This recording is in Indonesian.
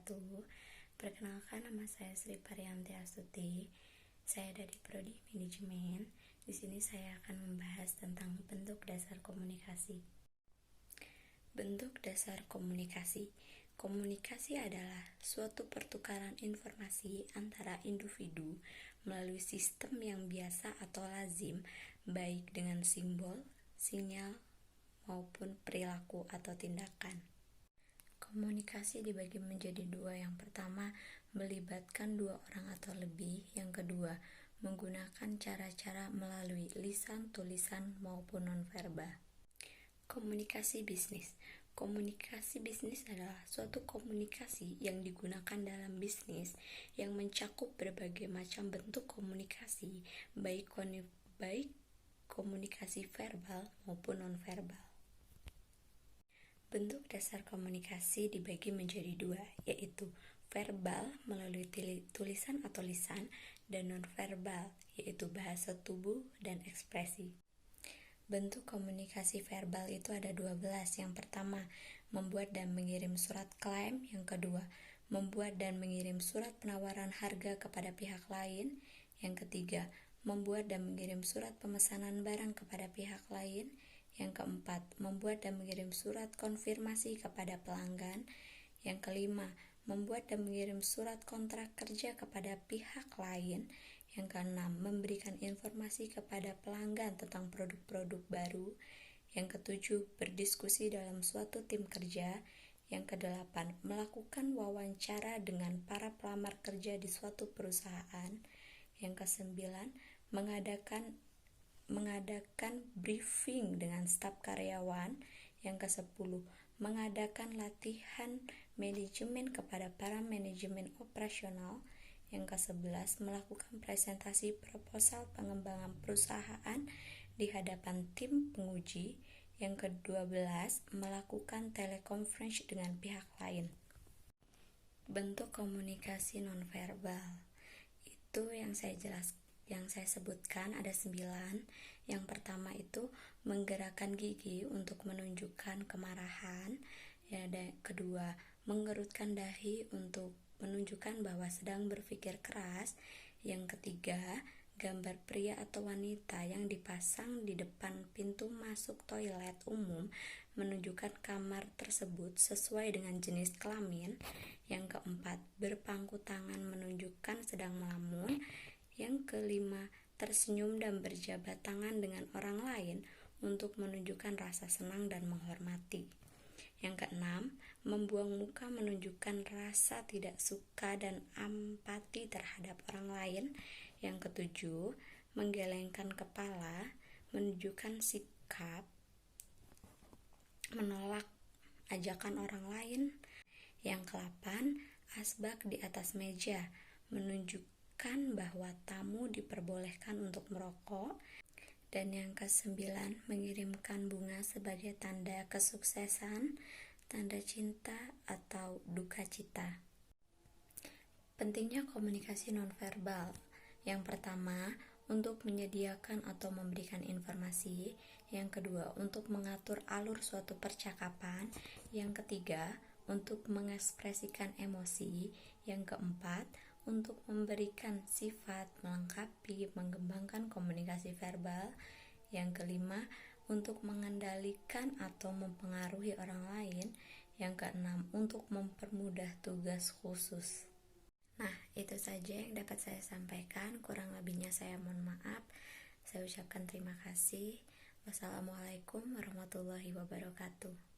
wabarakatuh. Perkenalkan, nama saya Sri Parianti Astuti. Saya dari Prodi Manajemen. Di sini saya akan membahas tentang bentuk dasar komunikasi. Bentuk dasar komunikasi. Komunikasi adalah suatu pertukaran informasi antara individu melalui sistem yang biasa atau lazim, baik dengan simbol, sinyal, maupun perilaku atau tindakan. Komunikasi dibagi menjadi dua. Yang pertama, melibatkan dua orang atau lebih. Yang kedua, menggunakan cara-cara melalui lisan, tulisan, maupun nonverbal. Komunikasi bisnis. Komunikasi bisnis adalah suatu komunikasi yang digunakan dalam bisnis yang mencakup berbagai macam bentuk komunikasi, baik komunikasi verbal maupun nonverbal. Bentuk dasar komunikasi dibagi menjadi dua, yaitu verbal melalui tulisan atau lisan, dan nonverbal, yaitu bahasa tubuh dan ekspresi. Bentuk komunikasi verbal itu ada 12. Yang pertama, membuat dan mengirim surat klaim. Yang kedua, membuat dan mengirim surat penawaran harga kepada pihak lain. Yang ketiga, membuat dan mengirim surat pemesanan barang kepada pihak lain. Yang keempat, membuat dan mengirim surat konfirmasi kepada pelanggan. Yang kelima, membuat dan mengirim surat kontrak kerja kepada pihak lain. Yang keenam, memberikan informasi kepada pelanggan tentang produk-produk baru. Yang ketujuh, berdiskusi dalam suatu tim kerja. Yang kedelapan, melakukan wawancara dengan para pelamar kerja di suatu perusahaan. Yang kesembilan, mengadakan briefing dengan staf karyawan. Yang ke-10, mengadakan latihan manajemen kepada para manajemen operasional. Yang ke-11, melakukan presentasi proposal pengembangan perusahaan di hadapan tim penguji. Yang ke-12, melakukan telekonferensi dengan pihak lain. Bentuk komunikasi nonverbal itu yang saya sebutkan ada 9. Yang pertama itu menggerakkan gigi untuk menunjukkan kemarahan. Yang kedua, mengerutkan dahi untuk menunjukkan bahwa sedang berpikir keras. Yang ketiga, gambar pria atau wanita yang dipasang di depan pintu masuk toilet umum menunjukkan kamar tersebut sesuai dengan jenis kelamin. Yang keempat, berpangku tangan menunjukkan sedang melamun. Yang kelima, tersenyum dan berjabat tangan dengan orang lain untuk menunjukkan rasa senang dan menghormati. Yang keenam, membuang muka menunjukkan rasa tidak suka dan empati terhadap orang lain. Yang ketujuh, menggelengkan kepala menunjukkan sikap menolak ajakan orang lain. Yang ke-8, asbak di atas meja menunjukkan bahwa tamu diperbolehkan untuk merokok. Dan yang ke-9, mengirimkan bunga sebagai tanda kesuksesan, tanda cinta, atau duka cita. Pentingnya komunikasi nonverbal. Yang pertama, untuk menyediakan atau memberikan informasi. Yang kedua, untuk mengatur alur suatu percakapan. Yang ketiga, untuk mengekspresikan emosi. Yang keempat, untuk memberikan sifat, melengkapi, mengembangkan komunikasi verbal. Yang kelima, untuk mengendalikan atau mempengaruhi orang lain. Yang keenam, untuk mempermudah tugas khusus. Nah, itu saja yang dapat saya sampaikan. Kurang lebihnya saya mohon maaf. Saya ucapkan terima kasih. Wassalamualaikum warahmatullahi wabarakatuh.